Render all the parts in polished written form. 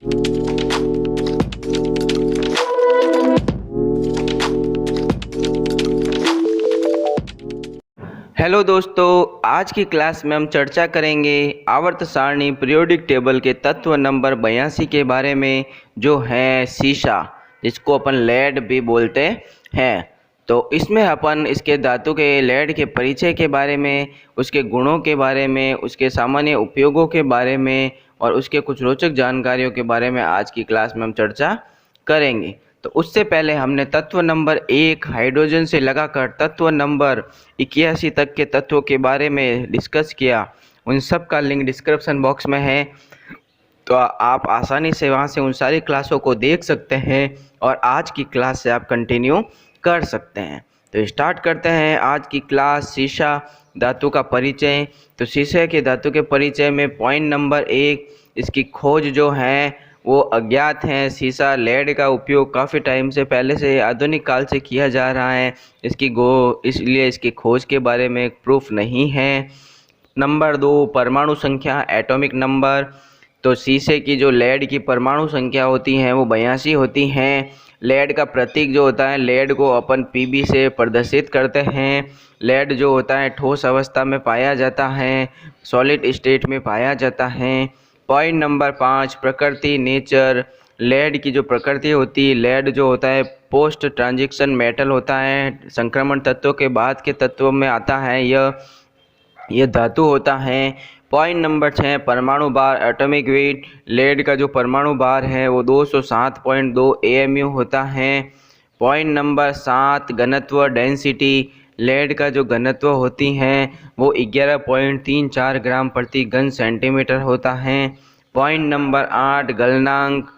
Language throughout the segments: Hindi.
हेलो दोस्तों, आज की क्लास में हम चर्चा करेंगे आवर्त सारणी पीरियोडिक टेबल के तत्व नंबर 82 के बारे में, जो है सीसा, जिसको अपन लेड भी बोलते हैं। तो इसमें अपन इसके धातु के लेड के परिचय के बारे में, उसके गुणों के बारे में, उसके सामान्य उपयोगों के बारे में और उसके कुछ रोचक जानकारियों के बारे में आज की क्लास में हम चर्चा करेंगे। तो उससे पहले हमने तत्व नंबर 1 हाइड्रोजन से लगाकर तत्व नंबर 81 तक के तत्वों के बारे में डिस्कस किया। उन सब का लिंक डिस्क्रिप्शन बॉक्स में है, तो आप आसानी से वहां से उन सारी क्लासों को देख सकते हैं और आज की क्लास से आप कंटिन्यू कर सकते हैं। तो स्टार्ट करते हैं आज की क्लास। सीसा धातु का परिचय। तो सीसे के धातु के परिचय में पॉइंट नंबर 1, इसकी खोज जो है वो अज्ञात है। सीसा लेड का उपयोग काफ़ी टाइम से पहले से आधुनिक काल से किया जा रहा है, इसलिए इसकी खोज के बारे में प्रूफ नहीं है। नंबर 2, परमाणु संख्या, एटॉमिक नंबर। तो सीसे की जो लेड की परमाणु संख्या होती है वो 82 होती हैं। लेड का प्रतीक जो होता है, लेड को अपन पीबी से प्रदर्शित करते हैं। लेड जो होता है ठोस अवस्था में पाया जाता है, सॉलिड स्टेट में पाया जाता है। पॉइंट नंबर 5, प्रकृति, नेचर। लेड की जो प्रकृति होती है, लेड जो होता है पोस्ट ट्रांजिशन मेटल होता है, संक्रमण तत्वों के बाद के तत्वों में आता है, यह धातु होता है। पॉइंट नंबर 6, परमाणु भार, एटॉमिक वेट। लेड का जो परमाणु भार है वो 207.2 AMU होता है। पॉइंट नंबर 7, घनत्व, डेंसिटी। लेड का जो घनत्व होती है वो 11.34 ग्राम प्रति घन सेंटीमीटर होता है। पॉइंट नंबर 8, गलनांक,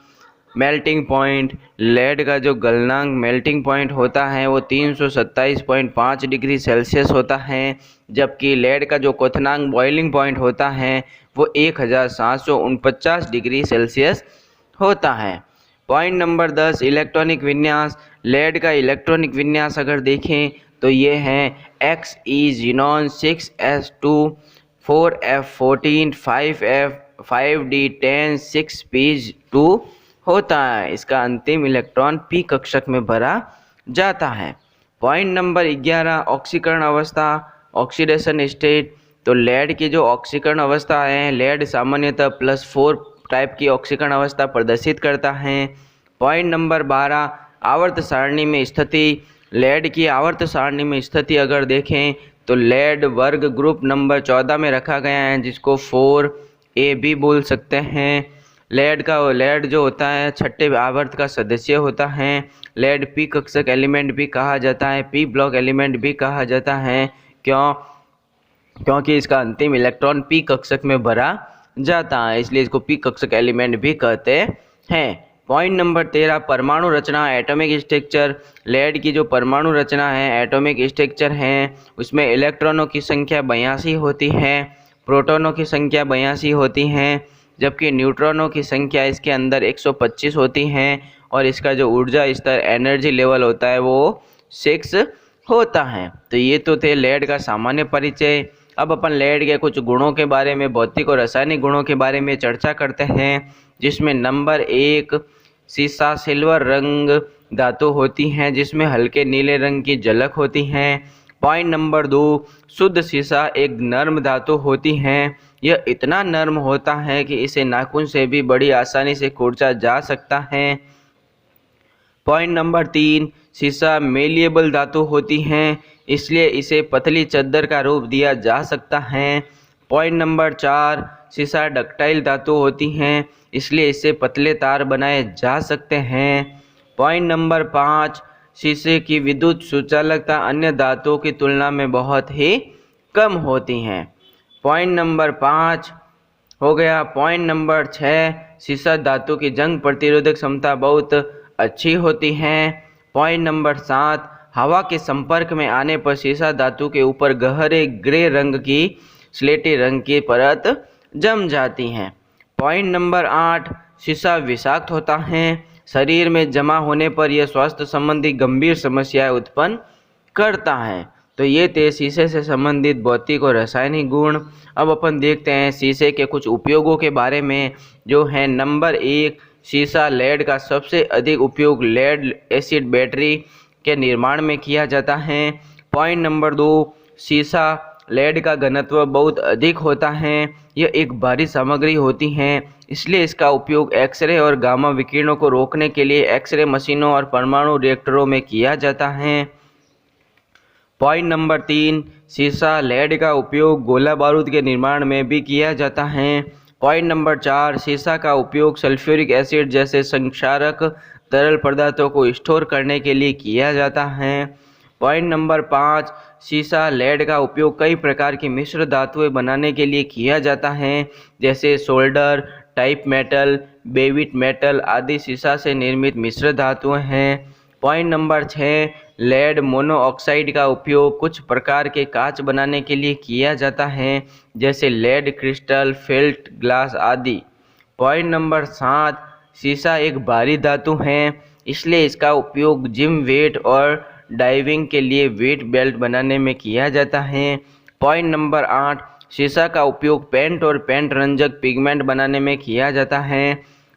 मेल्टिंग पॉइंट। लेड का जो गलनांक मेल्टिंग पॉइंट होता है वो 327.5 डिग्री सेल्सियस होता है, जबकि लेड का जो क्वथनांक बॉइलिंग पॉइंट होता है वो 1749 डिग्री सेल्सियस होता है। पॉइंट नंबर 10, इलेक्ट्रॉनिक विन्यास। लेड का इलेक्ट्रॉनिक विन्यास अगर देखें तो ये है Xe Xenon 6s2 4f14 5f 5d10 6p2 होता है। इसका अंतिम इलेक्ट्रॉन p कक्षक में भरा जाता है। पॉइंट नंबर 11, ऑक्सीकरण अवस्था, ऑक्सीडेशन स्टेट। तो लेड की जो ऑक्सीकरण अवस्था है, लेड सामान्यतः +4 टाइप की ऑक्सीकरण अवस्था प्रदर्शित करता है। पॉइंट नंबर 12, आवर्त सारणी में स्थिति। लेड की आवर्त सारणी में स्थिति अगर देखें तो लेड वर्ग ग्रुप नंबर 14 में रखा गया है, जिसको 4A भी बोल सकते हैं। लेड जो होता है छठे आवर्त का सदस्य होता है। लेड पी कक्षक एलिमेंट भी कहा जाता है, पी ब्लॉक एलिमेंट भी कहा जाता है। क्योंकि इसका अंतिम इलेक्ट्रॉन पी कक्षक में भरा जाता है, इसलिए इसको पी कक्षक एलिमेंट भी कहते हैं। पॉइंट नंबर 13, परमाणु रचना, एटॉमिक स्ट्रक्चर। लेड की जो परमाणु रचना है, एटॉमिक स्ट्रक्चर है, उसमें इलेक्ट्रॉनों की संख्या 82 होती है, प्रोटॉनों की संख्या 82 होती है, जबकि न्यूट्रॉनों की संख्या इसके अंदर 125 होती है और इसका जो ऊर्जा स्तर, एनर्जी लेवल होता है वो 6 होता है। तो ये तो थे लेड का सामान्य परिचय। अब अपन लेड के कुछ गुणों के बारे में, भौतिक और रासायनिक गुणों के बारे में चर्चा करते हैं, जिसमें नंबर 1, सीसा सिल्वर रंग धातु होती हैं, जिसमें हल्के नीले रंग की झलक होती है। पॉइंट नंबर 2, शुद्ध सीसा एक नर्म धातु होती है। यह इतना नर्म होता है कि इसे नाखून से भी बड़ी आसानी से कूचा जा सकता है। पॉइंट नंबर 3, सीसा मेलिएबल धातु होती हैं, इसलिए इसे पतली चद्दर का रूप दिया जा सकता है। पॉइंट नंबर 4, सीसा डक्टाइल धातु होती हैं, इसलिए इससे पतले तार बनाए जा सकते हैं। पॉइंट नंबर 5, शीशे की विद्युत सुचालकता अन्य धातुओं की तुलना में बहुत ही कम होती हैं। पॉइंट नंबर 5 हो गया। पॉइंट नंबर 6, सीसा धातु की जंग प्रतिरोधक क्षमता बहुत अच्छी होती है। पॉइंट नंबर 7, हवा के संपर्क में आने पर सीसा धातु के ऊपर गहरे ग्रे रंग की स्लेटी रंग की परत जम जाती हैं। पॉइंट नंबर 8, सीसा विषाक्त होता है। शरीर में जमा होने पर यह स्वास्थ्य संबंधी गंभीर समस्याएं उत्पन्न करता है। तो ये थे शीशे से संबंधित भौतिक और रासायनिक गुण। अब अपन देखते हैं शीशे के कुछ उपयोगों के बारे में, जो है नंबर 1, शीशा लेड का सबसे अधिक उपयोग लेड एसिड बैटरी के निर्माण में किया जाता है। पॉइंट नंबर 2, शीशा लेड का घनत्व बहुत अधिक होता है। यह एक भारी सामग्री होती है, इसलिए इसका उपयोग एक्सरे और गामा विकिरणों को रोकने के लिए एक्सरे मशीनों और परमाणु रिएक्टरों में किया जाता है। पॉइंट नंबर 3, शीशा लेड का उपयोग गोला बारूद के निर्माण में भी किया जाता है। पॉइंट नंबर 4, शीशा का उपयोग सल्फ्यूरिक एसिड जैसे संक्षारक तरल पदार्थों को स्टोर करने के लिए किया जाता है। पॉइंट नंबर 5, शीशा लेड का उपयोग कई प्रकार की मिश्र धातुएं बनाने के लिए किया जाता है, जैसे सोल्डर, टाइप मेटल, बेविट मेटल आदि शीशा से निर्मित मिश्र धातुएं हैं। पॉइंट नंबर 6, लेड मोनोऑक्साइड का उपयोग कुछ प्रकार के कांच बनाने के लिए किया जाता है, जैसे लेड क्रिस्टल, फेल्ट ग्लास आदि। पॉइंट नंबर 7, शीशा एक भारी धातु है, इसलिए इसका उपयोग जिम वेट और डाइविंग के लिए वेट बेल्ट बनाने में किया जाता है। पॉइंट नंबर 8, शीशा का उपयोग पेंट और पेंट रंजक पिगमेंट बनाने में किया जाता है।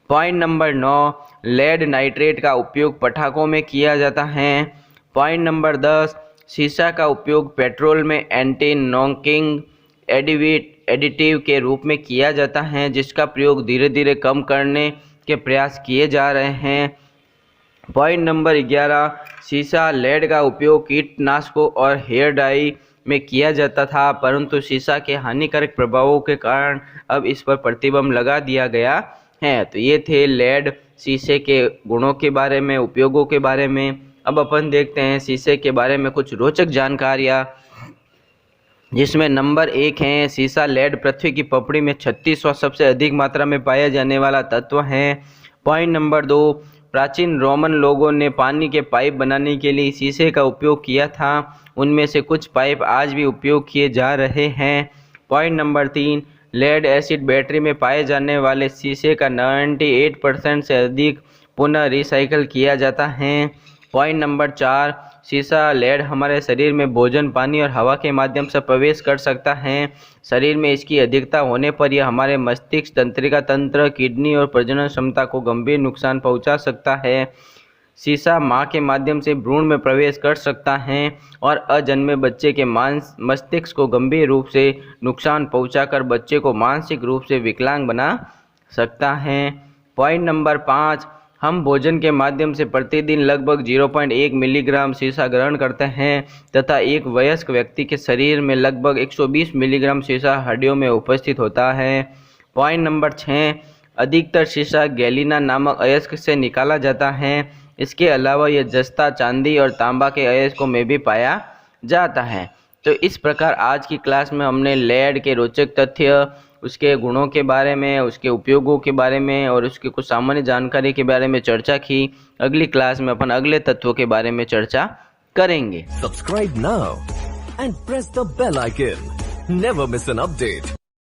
पॉइंट नंबर 9, लेड नाइट्रेट का उपयोग पटाखों में किया जाता है। पॉइंट नंबर 10, शीशा का उपयोग पेट्रोल में एंटी नॉकिंग एडिटिव के रूप में किया जाता है, जिसका प्रयोग धीरे धीरे कम करने के प्रयास किए जा रहे हैं। पॉइंट नंबर 11, शीशा लेड का उपयोग कीटनाशकों और हेयर डाई में किया जाता था, परंतु शीशा के हानिकारक प्रभावों के कारण अब इस पर प्रतिबंध लगा दिया गया है। तो ये थे लेड शीशे के गुणों के बारे में, उपयोगों के बारे में। अब अपन देखते हैं शीशे के बारे में कुछ रोचक जानकारियाँ, जिसमें नंबर 1 है शीशा लेड पृथ्वी की पपड़ी में 36वां सबसे अधिक मात्रा में पाया जाने वाला तत्व है। पॉइंट नंबर 2, प्राचीन रोमन लोगों ने पानी के पाइप बनाने के लिए शीशे का उपयोग किया था, उनमें से कुछ पाइप आज भी उपयोग किए जा रहे हैं। Point number 3, lead acid battery में पाए जाने वाले शीशे का 98% से अधिक पुनः रिसाइकल किया जाता है। पॉइंट नंबर 4, शीशा लेड हमारे शरीर में भोजन, पानी और हवा के माध्यम से प्रवेश कर सकता है। शरीर में इसकी अधिकता होने पर यह हमारे मस्तिष्क, तंत्रिका तंत्र, किडनी और प्रजनन क्षमता को गंभीर नुकसान पहुंचा सकता है। शीशा मां के माध्यम से भ्रूण में प्रवेश कर सकता है और अजन्मे बच्चे के मस्तिष्क को गंभीर रूप से नुकसान पहुंचाकर बच्चे को मानसिक रूप से विकलांग बना सकता है। पॉइंट नंबर 5, हम भोजन के माध्यम से प्रतिदिन लगभग 0.1 मिलीग्राम शीशा ग्रहण करते हैं तथा एक वयस्क व्यक्ति के शरीर में लगभग 120 मिलीग्राम शीशा हड्डियों में उपस्थित होता है। पॉइंट नंबर 6, अधिकतर शीशा गैलिना नामक अयस्क से निकाला जाता है। इसके अलावा यह जस्ता, चांदी और तांबा के अयस्कों में भी पाया जाता है। तो इस प्रकार आज की क्लास में हमने लेड के रोचक तथ्य, उसके गुणों के बारे में, उसके उपयोगों के बारे में और उसकी कुछ सामान्य जानकारी के बारे में चर्चा की। अगली क्लास में अपन अगले तत्वों के बारे में चर्चा करेंगे। Subscribe now and press the bell icon, never miss an update.